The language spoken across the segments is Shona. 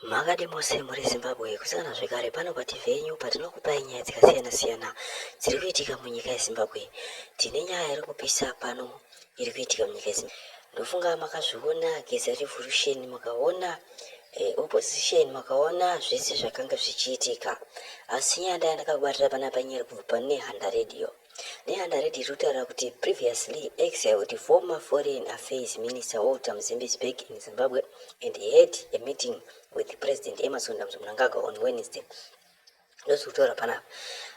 Makadi mose muri Zimbabwe kusana zvekare pano paTV yenyu patinokupai nyaya dzakasiyana-siyana dziri kuitika munyika yeZimbabwe. Tine nyaya iri kupisa pano iri kuitika munyika yeZimbabwe. Ndofunga makazviona Geza Revolution, makaona opposition, makaona zvese zvakanga zvichiitika. Asi nyaya ndakabatira panapa nyaya kubva pane Handa Radio. Nehanda Radio iri kutaura kuti previously exiled former foreign affairs minister Walter Mzimbe is back in Zimbabwe and he had a meeting with President Emmerson Mnangagwa on Wednesday. Ndozviri kutaura panapa.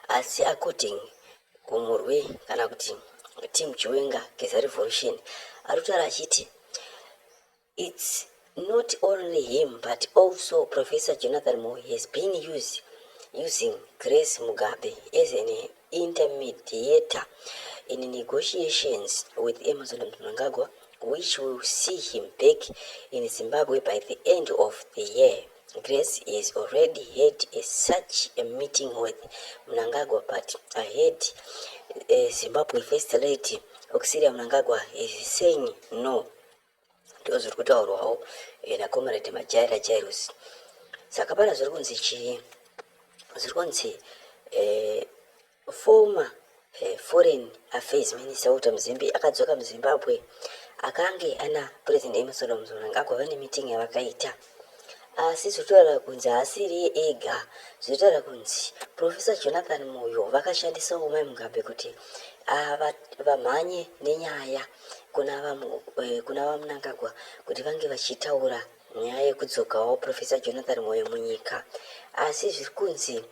Asi according kumurwi kana kuti Tim Chiwenga Geza Revolution ari kutaura achiti it's not only him but also Professor Jonathan Moyo has been using Grace Mugabe as an intermediator in negotiations with Emmerson Mnangagwa, which will see him back in Zimbabwe by the end of the year. Grace has already had such a meeting with Mnangagwa, but ahead Zimbabwe First Lady Auxilia Mnangagwa is saying no. Ndozviri kutaurwawo naComrade Majaira Jairus. Saka pana zviri kunzi former foreign affairs minister Walter Mzimbe akadzoka muZimbabwe akange ana President Emmerson Mnangagwa vane meeting yavakaita. Asi zvitotaura kunzi asiri ega, zvitotaura kunzi Professor Jonathan Moyo vakashandisa Mai Mugabe kuti vamhanye nenyaya kuna vaMnangagwa kuti vange vachitaura nyaya yekudzokawo Professor Jonathan Moyo munyika. Asi zviri kunzi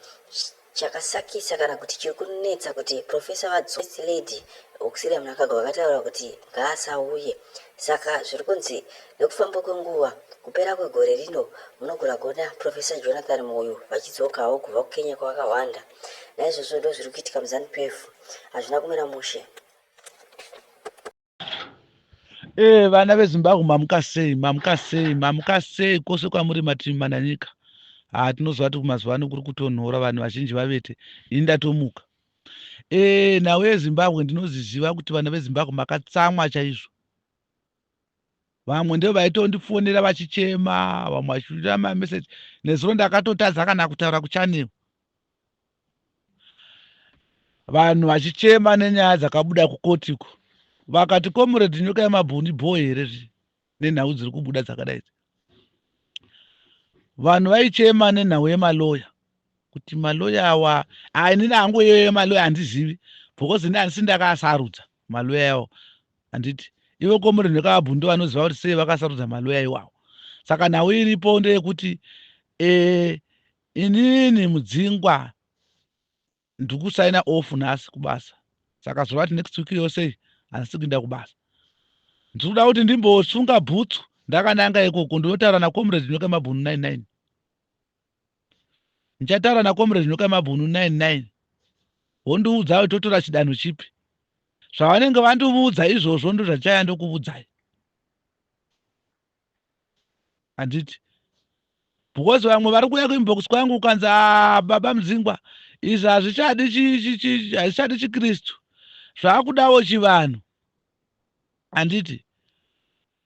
chakasakisa kana kuti chiri kunetsa kuti Professor First Lady Auxilia Mnangagwa vakataura kuti ngaasauye. Saka zviri kunzi nekufamba kwenguva kupera kwegore rino munogona kuona Professor Jonathan Moyo vachidzokawo kubva kuKenya kwavakawanda. Naizvozvo ndo zviri kuitika muZANU-PF. Hazvina kumira mushe. Vana veZimbabwe mamuka sei kwose kwamuri mativi mana nyika. Tinozwa kuti kumazuva ano kuri kutonhora, vanhu vazhinji vavete, ini ndatomuka. Nhau yeZimbabwe ndinoziziva kuti vana veZimbabwe makatsamwa chaizvo. Vamwe ndio vaitondifonera vachichema, vamwe vachiita mameseji. Nezuro ndakatotadza kana kutaura kuchannel. Vanhu vachichema nenyaya dzakabuda kukotiko. Vakati Comrade nyoka yemabhuni bho here nenhau dziri kubuda dzakadai. Vanhu vaichema nenhau yemaloya kuti maloya awa inini hangu iyoyo maloya handizivi because ini handisi ndakasarudza maloya awo. Handiti ivo Comrade nyoka yemabhuni ndo vanoziva kuti sei vakasarudza maloya iwawo. Saka nhau iripo ndeyekuti inini Mudzingwa ndikusaina off nhasi kubasa. Saka zvovati next week yose handisi kuenda kubasa. Ndikuda kuti ndimbosunga bhutsu ndakananga ikoko ndinotaura naComrade nyoka yemabhunu 99. Ndichataura naComrade nyoka yemabhunu 99 wondiudza kuti totora chidanho chipi. Zvavanenge vandiudza izvozvo ndo zvachichaya ndokuudzai. Handiti because vamwe vari kuuya kuinbox kwangu ukanzi baba Mudzingwa izvi hazvichadi chiKristu, zvaakudawo chivanhu. Handiti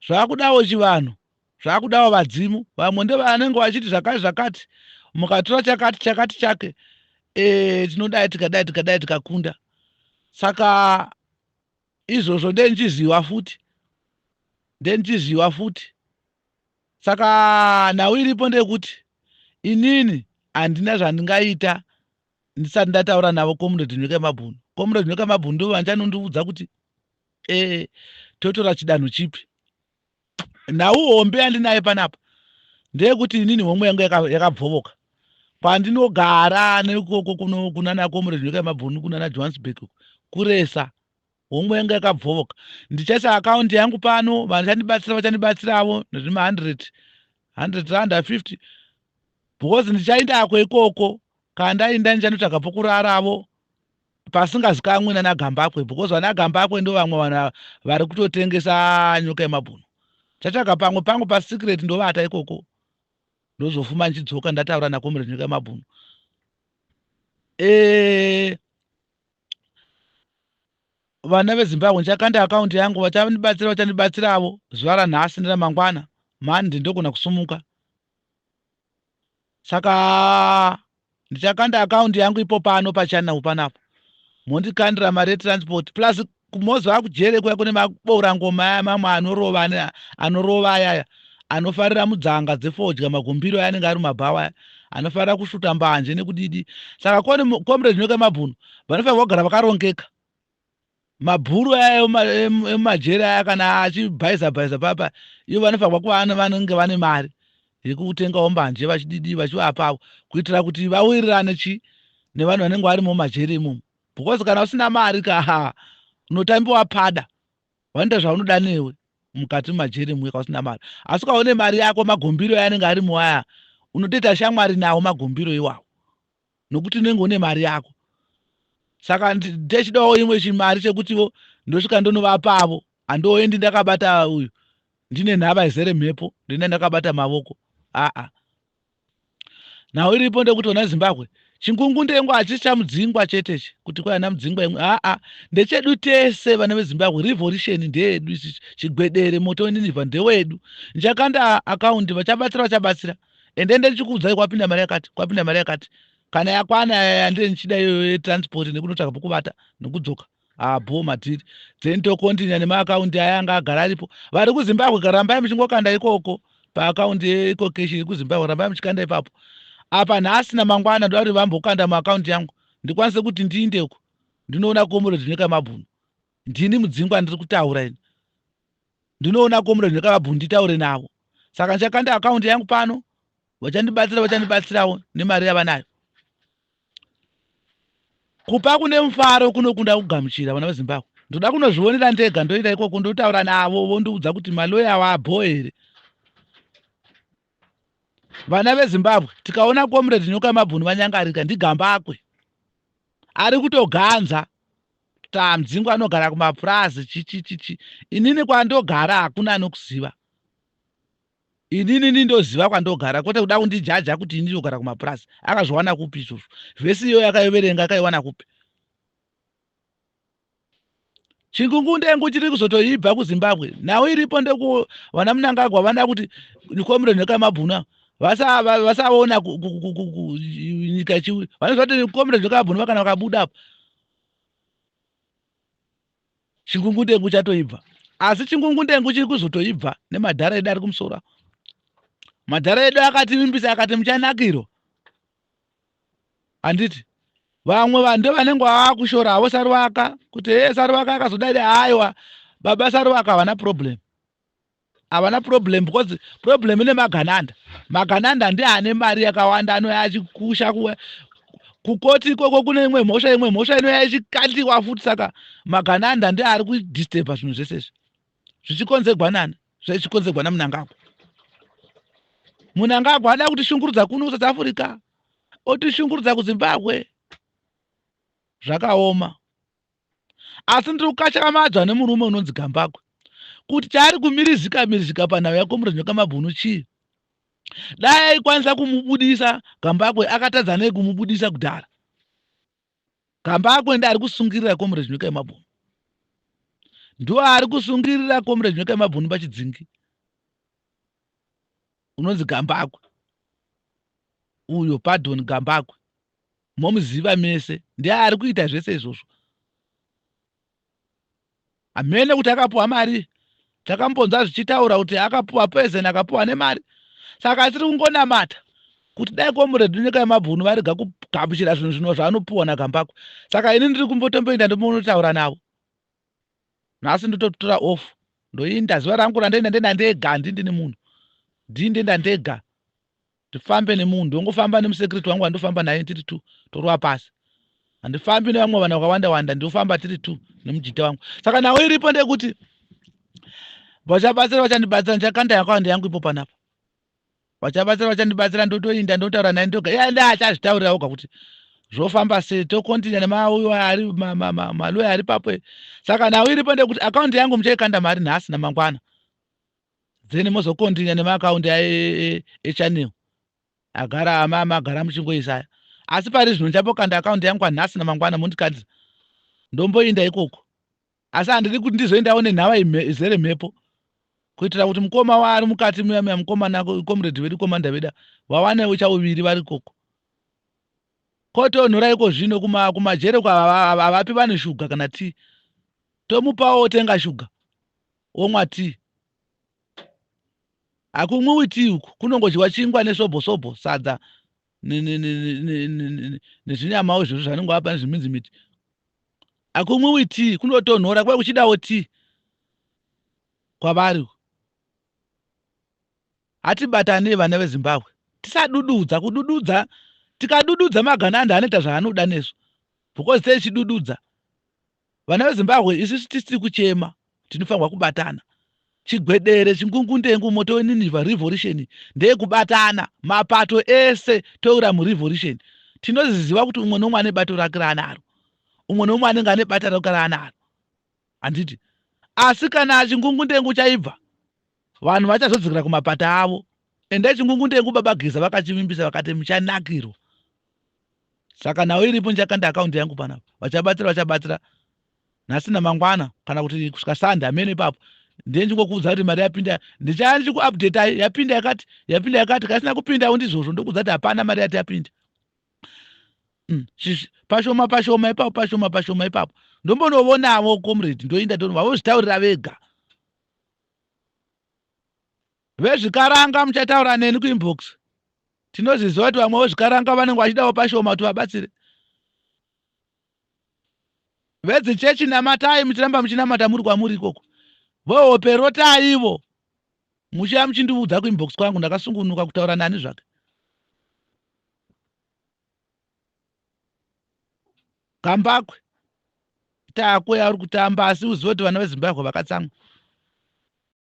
zvaakudawo chivanhu, zvaakudawo vadzimu. Vamwe ndo vanenge vachiti zvakati mukatora chakati chake tinodai tikadai tikakunda. Saka izvozvo ndenichiziva futi. Saka nhau iripo ndekuti inini handina zvandingaita ndisati ndataura navo Comrade nyoka yemabhunu. Comrade nyoka yemabhunu ndo vanchanondiudza kuti totora chidanho chipi. Nhau hombe yandinaye panapa ndeyekuti inini homwe yangu yakabvovoka. Pandinogara nekoko kunana Comrade nyoka yemabhunu kunana Johannesburg kuresa, homwe yangu yakabvovoka. Ndichaisa akaunti yangu pano, vachandibatsiravo nezvima 100 rand 50 because ndichaindako ikoko. Kana ndainda ndichanotsvaga pokuraravo pasingazikamwe nana Gambakwe because vana Gambakwe ndo vamwe vanhu vari kutotengesa nyoka yemabhunu. Chatsvaga pamwe pangu pasecret ndovata ikoko. Ndozofuma ndichidzoka ndataura naComrade nyoka yemabhunu. Vana veZimbabwe ndichakanda akaunti yangu, vachandibatsiravo zuva ranhasi neramangwana. Mani ndinogona kusumuka. Saka ndichakanda akaunti yangu ipo pano pachannel panapo, mondikandira mari yetransport plus kumozi akujere kuya kune maboura ngoma aya mamwe anorova ayaya anofarira mudzanga dzefodya magumbiro aya anenge ari mabhawa aya anofarira kusvuta mbanje nekudidi. Saka komre zvinoka mabhunu vanofanirwa kugara vakarongeka. Mabhuru aya emumajeri aya kana achibhaisa papa, ivo vanofanirwa kuva vanenge vane mari yekutengawo mbanje vachididi vachivapavo kuitira kuti vawirirane nevanhu vanenge varimo mumajeri imomo, because kana usina mari unotambiwa pada, vanoita zvaunoda newe mukati mumajeri mweka usina mari. Asi ukaone mari yako magumbiro yanenge arimo aya unotoita shamwari nawo magumbiro iwawo nokuti unenge une mari yako. Saka ndechidawo imwe chimari chekutiwo ndosvika ndonovapavo, handooendi ndakabata uyu ndine nhava izere mhepo ndine ndakabata mavoko. Nhau iripo ndekuti ona Zimbabwe chingungundengo hachisi chamudzingwa chetechi kuti kwaana mudzingwa imwe ndechedu tese vana veZimbabwe. Revolution ndeyedu, chigwedere moto ninivha ndewedu. Ndichakanda akaunti vachabatsira ende ndichikuudzai kwapinda mari yakati kana yakwana yandiri ndichida iyoyo yetransport nekunotsvaga pokuvata nekudzoka bho matiri then tokontinya nemaakaunti aya anga agara aripo. Vari kuZimbabwe rambai muchingokanda ikoko paakaunti yeikokeshi iri kuZimbabwe, rambai muchikanda ipapo. Apa nhasi namangwana ndoda kuti vambokanda muakaunti yangu ndikwanise kuti ndiindeko ndinoona komuredi zvinoka mabhunu. Ndini mudzingwa ndiri kutaura ini, ndinoona komuredi zvinoka mabhunu nditaure navo. Saka ndichakanda akaunti yangu pano, vachandibatsirawo nemari yavanayo. Kupa kune mufaro kunokunda kugamuchira vana veZimbabwe. Ndoda kunozvionera ndega, ndoenda ikoko ndotaura navo vondiudza kuti maloya wabho here. Vana veZimbabwe tikaona komuredi zvinoka mabhunu vanyangarika ndigambakwe ari kutoganza mudzingwa anogara kumapurazi chichichichi. Inini kwandogara hakuna anokuziva, inini nindoziva kwandogara, kwete kuda kundijaja kuti ini ndogara kumapurazi. Akazviwana kupi izvozvo? Vhesi iyo yakaiverenga akaiwana kupi? Chingungundengu chiri kuzotoibva kuZimbabwe nhau iripo ndeku vana Mnangagwa vanoda kuti komuredi zvinoka mabhunu vasaona nyika chiwi, vanozoti komuredi zvinoka mabhunu vakana vakabuda apa chingungundengu chatoibva. Asi chingungundengu chiri kuzotoibva nemadhara edu ari kumusoro. Madhara edu akativimbisa akati muchanakiro, handiti vamwe vanhu vanenge vakushora havo Saruwaka kuti Saruwaka akazodai aiwa baba Saruwaka havana problem because problem ine magananda ndiye ane mari yakawanda anoya achikusha kukoti ikoko kune imwe mhosva inoya ichikatiwa futi. Saka magananda ndiye ari kudisturba zvinhu zvese zvichikonzerwa nani? Zvichikonzerwa naMnangagwa. Mnangagwa ada kutishungurudza kuno kuSouth Africa, otishungurudza kuZimbabwe, zvakaoma. Asi ndiri kukachamadzwa nemurume unonzi Gambakwe kuti chaari kumirizika panhau yakomuredi zvinoka mabhunu chii. Dai aikwanisa kumubudisa Gambakwe akatadza nei kumubudisa kudhara. Gambakwe ndiye ari kusungirira komuredi zvinoka mabhunu, ndiwo ari kusungirira komuredi zvinoka mabhunu pachidzingi. Unonzi Gambakwe uyo, pardon, Gambakwe momuziva mese, ndiye ari kuita zvese izvozvo. Hamene kuti akapuwa mari, takambonza zvichitaura kuti akapuwa poison, akapuwa nemari. Saka tiri kungonamata kuti dai komuredi zvinoka mabhunu varega kugamuchira zvinhu zvino zvaanopuwa naGambakwe. Saka ini ndiri kumbotomboenda ndomonotaura navo nhasi, ndototora off ndoinda zuva rangu randoenda ndega, handindine munhu ndindoenda ndega ndifambe nemunhu, ndongofamba nemusekiriti wangu wandofamba naye tiri 2 torwa pasi. Handifambi nevamwe vanhu vakawanda ndofamba tiri 2 nemujita wangu. Saka nhau iripo ndekuti vachandibatsira, ndichakanda akaunti yangu ipo panapa. Vachandibatsira ndotoinda ndotaura naye ndoga. Iye ndiye achazvitaurira oga kuti zvofamba sei, tokontinya maloya ari papo. Saka nhau iripo ndekuti akaunti yangu muchaikanda mari nhasi namangwana, then mozokontinya nemaakaunti echannel agara muchingoisaya. Asi pari zvino ndichapokanda akaunti yangu nhasi namangwana mondikandira ndomboinda ikoko. Asi handidi kuti ndizoendawo nenhava izere mhepo kuitira kuti mukoma wari mukati muya mukomana comrade vedu komanda veda vawanewo chauviri vari koko kotonhora iko zvino kumajere havapi vanhu shuga kana tii tomupawo tenga shuga omwa tii hakumwiwi tii uku kunongodyiwa chingwa nesobhosobho sadza nezvinyamawo zviro zvanenge vapa nezviminzi miti hakumwiwi tii kunotonhora kwai kuchidawo tii kwavari hatibatanei vana vezimbabwe tisadududza kudududza tikadududza magananda anoita zvaanoda nesu because tichidududza vana vezimbabwe isusu tisiri kuchema tinofanirwa kubatana chigwedere chingungundengu moto weniniva revolution ndeyekubatana mapato ese toura murevolution tinoziziva kuti umwe nomwe ane bato rake raanaro umwe nomwe anenge ane bata rake raanaro handiti asi kana chingungundengu chaibva vanhu vachazodzikira kumapato avo ende chingungundengu babageza vakachivimbisa vakati muchanakirwa saka nawo iripo ndichakanda akaunti yangu panapa vachabatsira nhasi namangwana kana kuti kusvika sande amene ipapo ndiye ndingokuudza kuti mari yapinda ndichaya ndichikuupdate yapinda yakati kasina kupinda ndizvozvo ndokuudza kuti hapana mari yati yapinda pashoma ipapo ndombonovonawo comrade ndoinda vavozvitaurira vega vezvikaranga muchataura neni kuinbox tinozviziva kuti vamwe vezvikaranga vanenge vachidawo pashoma kuti vabatsire vedzichechi namatai muchiramba muchinamata muri kwamuri ikoko vohoperotai ivo muchiya muchindiudza kuinbox kwangu ndakasungunuka kutaura nani zvake kambakwe takwe ari kutamba asi uzive kuti vana vezimbabwe vakatsamwa